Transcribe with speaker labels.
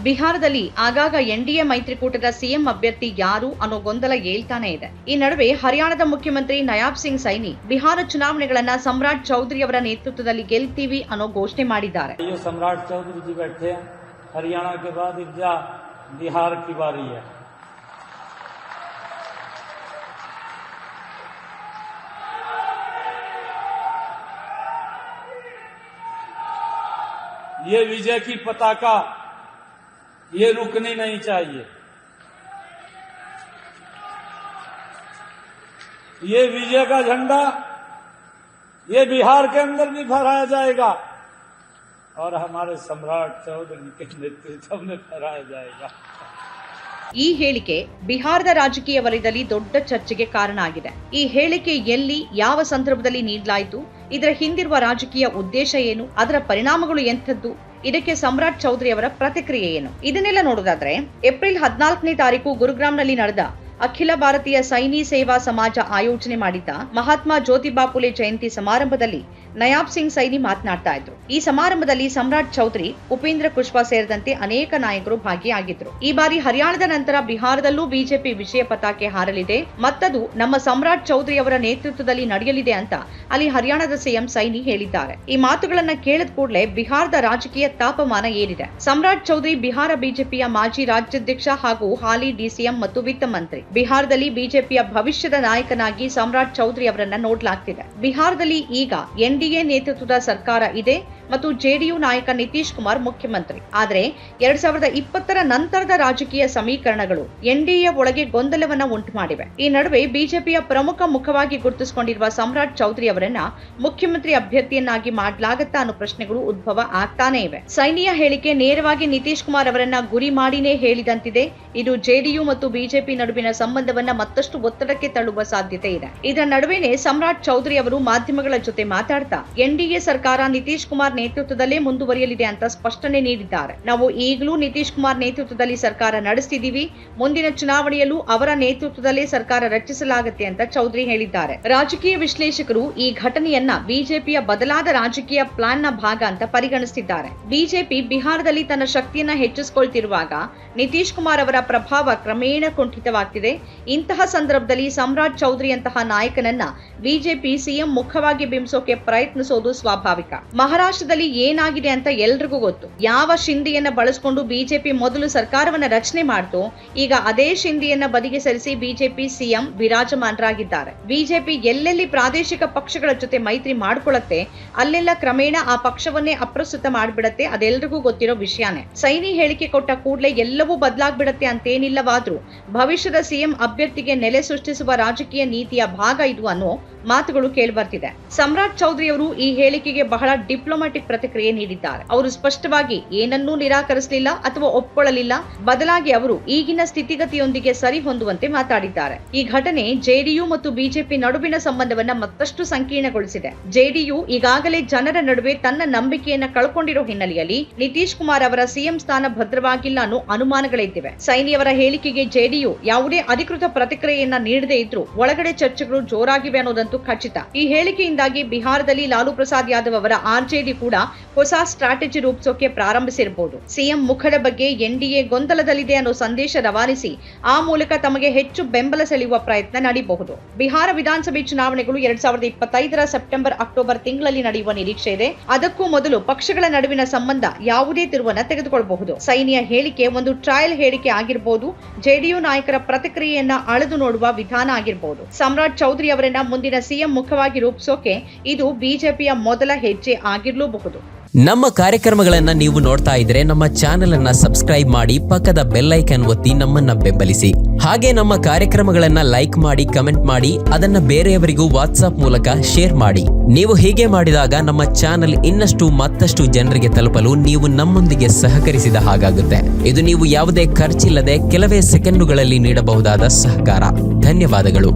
Speaker 1: ಬಿಹಾರದಲ್ಲಿ ಆಗಾಗ ಎನ್ಡಿಎ ಮೈತ್ರಿಕೂಟದ ಸಿಎಂ ಅಭ್ಯರ್ಥಿ ಯಾರು ಅನ್ನೋ ಗೊಂದಲ ಏಳ್ತಾನೆ ಇದೆ. ಈ ನಡುವೆ ಹರಿಯಾಣದ ಮುಖ್ಯಮಂತ್ರಿ ನಯಾಬ್ ಸಿಂಗ್ ಸೈನಿ ಬಿಹಾರ ಚುನಾವಣೆಗಳನ್ನ ಸಮ್ರಾಟ್ ಚೌಧರಿ ಅವರ ನೇತೃತ್ವದಲ್ಲಿ ಗೆಲ್ತೀವಿ ಅನ್ನೋ ಘೋಷಣೆ ಮಾಡಿದ್ದಾರೆ.
Speaker 2: ಸಮ್ರಾಟ್ ಚೌಧರಿ ಜಿ बैठे हैं, हरियाणा के बाद बिहार की बारी है. ये विजय की पताका ये रुकनी नहीं चाहिए. ये विजय का झंडा ये बिहार के अंदर भी फहराया जाएगा और हमारे सम्राट चौधरी के नेतृत्व में फहराया जाएगा.
Speaker 1: ಈ ಹೇಳಿಕೆ ಬಿಹಾರದ ರಾಜಕೀಯ ವಲಯದಲ್ಲಿ ದೊಡ್ಡ ಚರ್ಚೆಗೆ ಕಾರಣ ಆಗಿದೆ. ಈ ಹೇಳಿಕೆ ಎಲ್ಲಿ, ಯಾವ ಸಂದರ್ಭದಲ್ಲಿ ನೀಡಲಾಯಿತು, ಇದರ ಹಿಂದಿರುವ ರಾಜಕೀಯ ಉದ್ದೇಶ ಏನು, ಅದರ ಪರಿಣಾಮಗಳು ಎಂಥದ್ದು, ಇದಕ್ಕೆ ಸಮ್ರಾಟ್ ಚೌಧರಿ ಅವರ ಪ್ರತಿಕ್ರಿಯೆ ಏನು, ಇದನ್ನೆಲ್ಲ ನೋಡೋದಾದ್ರೆ ಏಪ್ರಿಲ್ 14ನೇ ತಾರೀಕು ಗುರುಗ್ರಾಮ್ನಲ್ಲಿ ನಡೆದ ಅಖಿಲ ಭಾರತೀಯ ಸೈನಿ ಸೇವಾ ಸಮಾಜ ಆಯೋಜನೆ ಮಾಡಿದ್ದ ಮಹಾತ್ಮ ಜ್ಯೋತಿಬಾ ಫುಲೆ ಜಯಂತಿ ಸಮಾರಂಭದಲ್ಲಿ ನಯಾಬ್ ಸಿಂಗ್ ಸೈನಿ ಮಾತನಾಡ್ತಾ ಇದ್ರು. ಈ ಸಮಾರಂಭದಲ್ಲಿ ಸಮ್ರಾಟ್ ಚೌಧರಿ, ಉಪೇಂದ್ರ ಕುಶ್ವಾ ಸೇರಿದಂತೆ ಅನೇಕ ನಾಯಕರು ಭಾಗಿಯಾಗಿದ್ರು. ಈ ಬಾರಿ ಹರಿಯಾಣದ ನಂತರ ಬಿಹಾರದಲ್ಲೂ ಬಿಜೆಪಿ ವಿಜಯ ಪತಾಕೆ ಹಾರಲಿದೆ, ಮತ್ತದು ನಮ್ಮ ಸಮ್ರಾಟ್ ಚೌಧರಿ ಅವರ ನೇತೃತ್ವದಲ್ಲಿ ನಡೆಯಲಿದೆ ಅಂತ ಅಲ್ಲಿ ಹರಿಯಾಣದ ಸಿಎಂ ಸೈನಿ ಹೇಳಿದ್ದಾರೆ. ಈ ಮಾತುಗಳನ್ನ ಕೇಳಿದ ಕೂಡಲೇ ಬಿಹಾರದ ರಾಜಕೀಯ ತಾಪಮಾನ ಏರಿದೆ. ಸಮ್ರಾಟ್ ಚೌಧರಿ ಬಿಹಾರ ಬಿಜೆಪಿಯ ಮಾಜಿ ರಾಜ್ಯಾಧ್ಯಕ್ಷ ಹಾಗೂ ಹಾಲಿ ಡಿಸಿಎಂ ಮತ್ತು ವಿತ್ತ ಮಂತ್ರಿ. ಬಿಹಾರದಲ್ಲಿ ಬಿಜೆಪಿಯ ಭವಿಷ್ಯದ ನಾಯಕನಾಗಿ ಸಮ್ರಾಟ್ ಚೌಧರಿ ಅವರನ್ನ ನೋಡಲಾಗ್ತಿದೆ. ಬಿಹಾರದಲ್ಲಿ ಈಗ ಎನ್ಡಿಎ ನೇತೃತ್ವದ ಸರ್ಕಾರ ಇದೆ ಮತ್ತು ಜೆಡಿಯು ನಾಯಕ ನಿತೀಶ್ ಕುಮಾರ್ ಮುಖ್ಯಮಂತ್ರಿ. ಆದರೆ 2020ರ ನಂತರದ ರಾಜಕೀಯ ಸಮೀಕರಣಗಳು ಎನ್ಡಿಎ ಒಳಗೆ ಗೊಂದಲವನ್ನ ಉಂಟು ಮಾಡಿವೆ. ಈ ನಡುವೆ ಬಿಜೆಪಿಯ ಪ್ರಮುಖ ಮುಖವಾಗಿ ಗುರುತಿಸಿಕೊಂಡಿರುವ ಸಮ್ರಾಟ್ ಚೌಧರಿ ಅವರನ್ನ ಮುಖ್ಯಮಂತ್ರಿ ಅಭ್ಯರ್ಥಿಯನ್ನಾಗಿ ಮಾಡಲಾಗತ್ತಾ ಅನ್ನೋ ಪ್ರಶ್ನೆಗಳು ಉದ್ಭವ ಆಗ್ತಾನೆ ಇವೆ. ಸೈನಿಯ ಹೇಳಿಕೆ ನೇರವಾಗಿ ನಿತೀಶ್ ಕುಮಾರ್ ಅವರನ್ನ ಗುರಿ ಮಾಡಿನೇ ಹೇಳಿದಂತಿದೆ. ಇದು ಜೆಡಿಯು ಮತ್ತು ಬಿಜೆಪಿ ನಡುವಿನ ಸಂಬಂಧವನ್ನ ಮತ್ತಷ್ಟು ಒತ್ತಡಕ್ಕೆ ತಳ್ಳುವ ಸಾಧ್ಯತೆ ಇದೆ. ಇದರ ನಡುವೆನೇ ಸಮ್ರಾಟ್ ಚೌಧರಿ ಅವರು ಮಾಧ್ಯಮಗಳ ಜೊತೆ ಮಾತಾಡ್ತಾ ಎನ್ಡಿಎ ಸರ್ಕಾರ ನಿತೀಶ್ ಕುಮಾರ್ ನೇತೃತ್ವದಲ್ಲೇ ಮುಂದುವರಿಯಲಿದೆ ಅಂತ ಸ್ಪಷ್ಟನೆ ನೀಡಿದ್ದಾರೆ. ನಾವು ಈಗಲೂ ನಿತೀಶ್ ಕುಮಾರ್ ನೇತೃತ್ವದಲ್ಲಿ ಸರ್ಕಾರ ನಡೆಸ್ತಿದ್ದೀವಿ, ಮುಂದಿನ ಚುನಾವಣೆಯಲ್ಲೂ ಅವರ ನೇತೃತ್ವದಲ್ಲೇ ಸರ್ಕಾರ ರಚಿಸಲಾಗುತ್ತೆ ಅಂತ ಚೌಧರಿ ಹೇಳಿದ್ದಾರೆ. ರಾಜಕೀಯ ವಿಶ್ಲೇಷಕರು ಈ ಘಟನೆಯನ್ನ ಬಿಜೆಪಿಯ ಬದಲಾದ ರಾಜಕೀಯ ಪ್ಲಾನ್ ನ ಭಾಗ ಅಂತ ಪರಿಗಣಿಸುತ್ತಿದ್ದಾರೆ. ಬಿಜೆಪಿ ಬಿಹಾರದಲ್ಲಿ ತನ್ನ ಶಕ್ತಿಯನ್ನ ಹೆಚ್ಚಿಸಿಕೊಳ್ತಿರುವಾಗ ನಿತೀಶ್ ಕುಮಾರ್ ಅವರ ಪ್ರಭಾವ ಕ್ರಮೇಣ ಕುಂಠಿತವಾಗ್ತಿದೆ. ಇಂತಹ ಸಂದರ್ಭದಲ್ಲಿ ಸಮ್ರಾಟ್ ಚೌಧರಿ ಅಂತಹ ನಾಯಕನನ್ನ ಬಿಜೆಪಿ ಸಿಎಂ ಮುಖವಾಗಿ ಬಿಂಬಿಸೋಕೆ ಪ್ರಯತ್ನಿಸೋದು ಸ್ವಾಭಾವಿಕ. ಮಹಾರಾಷ್ಟ್ರದಲ್ಲಿ ಏನಾಗಿದೆ ಅಂತ ಎಲ್ರಿಗೂ ಗೊತ್ತು. ಯಾವ ಶಿಂದೆಯನ್ನ ಬಳಸಿಕೊಂಡು ಬಿಜೆಪಿ ಮೊದಲು ಸರ್ಕಾರವನ್ನ ರಚನೆ ಮಾಡ್ತು, ಈಗ ಅದೇ ಶಿಂದೆಯನ್ನ ಬದಿಗೆ ಸರಿಸಿ ಬಿಜೆಪಿ ಸಿಎಂ ವಿರಾಜಮಾನರಾಗಿದ್ದಾರೆ. ಬಿಜೆಪಿ ಎಲ್ಲೆಲ್ಲಿ ಪ್ರಾದೇಶಿಕ ಪಕ್ಷಗಳ ಜೊತೆ ಮೈತ್ರಿ ಮಾಡ್ಕೊಳ್ಳುತ್ತೆ, ಅಲ್ಲೆಲ್ಲ ಕ್ರಮೇಣ ಆ ಪಕ್ಷವನ್ನೇ ಅಪ್ರಸ್ತುತ ಮಾಡ್ಬಿಡತ್ತೆ. ಅದೆಲ್ರಿಗೂ ಗೊತ್ತಿರೋ ವಿಷಯನೇ. ಸೈನಿ ಹೇಳಿಕೆ ಕೊಟ್ಟ ಕೂಡಲೇ ಎಲ್ಲವೂ ಬದಲಾಗ್ಬಿಡತ್ತೆ ಅಂತೇನಿಲ್ಲವಾದ್ರೂ ಭವಿಷ್ಯದ ಸಿಎಂ ಅಭ್ಯರ್ಥಿಗೆ ನೆಲೆ ಸೃಷ್ಟಿಸುವ ರಾಜಕೀಯ ನೀತಿಯ ಭಾಗ ಇದು ಅನ್ನೋ ಮಾತುಗಳು ಕೇಳಿಬರ್ತಿದೆ. ಸಮ್ರಾಟ್ ಚೌಧರಿ ಅವರು ಈ ಹೇಳಿಕೆಗೆ ಬಹಳ ಡಿಪ್ಲೊಮ್ಯಾಟಿಕ್ ಪ್ರತಿಕ್ರಿಯೆ ನೀಡಿದ್ದಾರೆ. ಅವರು ಸ್ಪಷ್ಟವಾಗಿ ಏನನ್ನೂ ನಿರಾಕರಿಸಲಿಲ್ಲ ಅಥವಾ ಒಪ್ಪಿಕೊಳ್ಳಲಿಲ್ಲ. ಬದಲಾಗಿ ಅವರು ಈಗಿನ ಸ್ಥಿತಿಗತಿಯೊಂದಿಗೆ ಸರಿ ಹೊಂದುವಂತೆ ಮಾತಾಡಿದ್ದಾರೆ. ಈ ಘಟನೆ ಜೆಡಿಯು ಮತ್ತು ಬಿಜೆಪಿ ನಡುವಿನ ಸಂಬಂಧವನ್ನ ಮತ್ತಷ್ಟು ಸಂಕೀರ್ಣಗೊಳಿಸಿದೆ. ಜೆಡಿಯು ಈಗಾಗಲೇ ಜನರ ನಡುವೆ ತನ್ನ ನಂಬಿಕೆಯನ್ನ ಕಳ್ಕೊಂಡಿರೋ ಹಿನ್ನೆಲೆಯಲ್ಲಿ ನಿತೀಶ್ ಕುಮಾರ್ ಅವರ ಸಿಎಂ ಸ್ಥಾನ ಭದ್ರವಾಗಿಲ್ಲ ಅನ್ನೋ ಅನುಮಾನಗಳಿದ್ದಿವೆ. ಸೈನಿಯವರ ಹೇಳಿಕೆಗೆ ಜೆಡಿಯು ಯಾವುದೇ ಅಧಿಕೃತ ಪ್ರತಿಕ್ರಿಯೆಯನ್ನ ನೀಡದೇ ಇದ್ರೂ ಒಳಗಡೆ ಚರ್ಚೆಗಳು ಜೋರಾಗಿವೆ ಅನ್ನೋದಂತೂ ಖಚಿತ. ಈ ಹೇಳಿಕೆಯಿಂದಾಗಿ ಬಿಹಾರದಲ್ಲಿ ಲಾಲು ಪ್ರಸಾದ್ ಯಾದವ್ ಅವರ ಆರ್ಜೆಡಿ ಕೂಡ ಹೊಸ ಸ್ಟ್ರಾಟಜಿ ರೂಪಿಸೋಕೆ ಪ್ರಾರಂಭಿಸಿರಬಹುದು. ಸಿಎಂ ಮುಖದ ಬಗ್ಗೆ ಎನ್ಡಿಎ ಗೊಂದಲದಲ್ಲಿದೆ ಅನ್ನೋ ಸಂದೇಶ ರವಾನಿಸಿ ಆ ಮೂಲಕ ತಮಗೆ ಹೆಚ್ಚು ಬೆಂಬಲ ಸೆಳೆಯುವ ಪ್ರಯತ್ನ ನಡೆಯಬಹುದು. ಬಿಹಾರ ವಿಧಾನಸಭೆ ಚುನಾವಣೆಗಳು 2025ರ ಸೆಪ್ಟೆಂಬರ್ ಅಕ್ಟೋಬರ್ ತಿಂಗಳಲ್ಲಿ ನಡೆಯುವ ನಿರೀಕ್ಷೆ ಇದೆ. ಅದಕ್ಕೂ ಮೊದಲು ಪಕ್ಷಗಳ ನಡುವಿನ ಸಂಬಂಧ ಯಾವುದೇ ತಿರುವನ್ನ ತೆಗೆದುಕೊಳ್ಳಬಹುದು. ಸೈನಿಯ ಹೇಳಿಕೆ ಒಂದು ಟ್ರಯಲ್ ಹೇಳಿಕೆ ಆಗಿರಬಹುದು, ಜೆಡಿಯು ನಾಯಕರ ಪ್ರತಿಕ್ರಿಯೆಯನ್ನ ಅಳೆದು ನೋಡುವ ವಿಧಾನ ಆಗಿರಬಹುದು. ಸಮ್ರಾಟ್ ಚೌಧರಿ ಅವರನ್ನ ಮುಂದಿನ ಸಿಎಂ ಮುಖವಾಗಿ ರೂಪಿಸೋಕೆ ಇದು ಬಿಜೆಪಿಯ ಮೊದಲ ಹೆಜ್ಜೆ ಆಗಿರಲೂಬಹುದು.
Speaker 3: ನಮ್ಮ ಕಾರ್ಯಕ್ರಮಗಳನ್ನ ನೀವು ನೋಡ್ತಾ ಇದ್ರೆ ನಮ್ಮ ಚಾನೆಲ್ ಅನ್ನ ಸಬ್ಸ್ಕ್ರೈಬ್ ಮಾಡಿ, ಪಕ್ಕದ ಬೆಲ್ ಐಕಾನ್ ಒತ್ತಿ ನಮ್ಮನ್ನ ಬೆಂಬಲಿಸಿ. ಹಾಗೆ ನಮ್ಮ ಕಾರ್ಯಕ್ರಮಗಳನ್ನ ಲೈಕ್ ಮಾಡಿ, ಕಮೆಂಟ್ ಮಾಡಿ, ಅದನ್ನ ಬೇರೆಯವರಿಗೂ ವಾಟ್ಸ್ಆಪ್ ಮೂಲಕ ಶೇರ್ ಮಾಡಿ. ನೀವು ಹೀಗೆ ಮಾಡಿದಾಗ ನಮ್ಮ ಚಾನೆಲ್ ಇನ್ನಷ್ಟು ಮತ್ತಷ್ಟು ಜನರಿಗೆ ತಲುಪಲು ನೀವು ನಮ್ಮೊಂದಿಗೆ ಸಹಕರಿಸಿದ ಹಾಗಾಗುತ್ತೆ. ಇದು ನೀವು ಯಾವುದೇ ಖರ್ಚಿಲ್ಲದೆ ಕೆಲವೇ ಸೆಕೆಂಡುಗಳಲ್ಲಿ ನೀಡಬಹುದಾದ ಸಹಕಾರ. ಧನ್ಯವಾದಗಳು.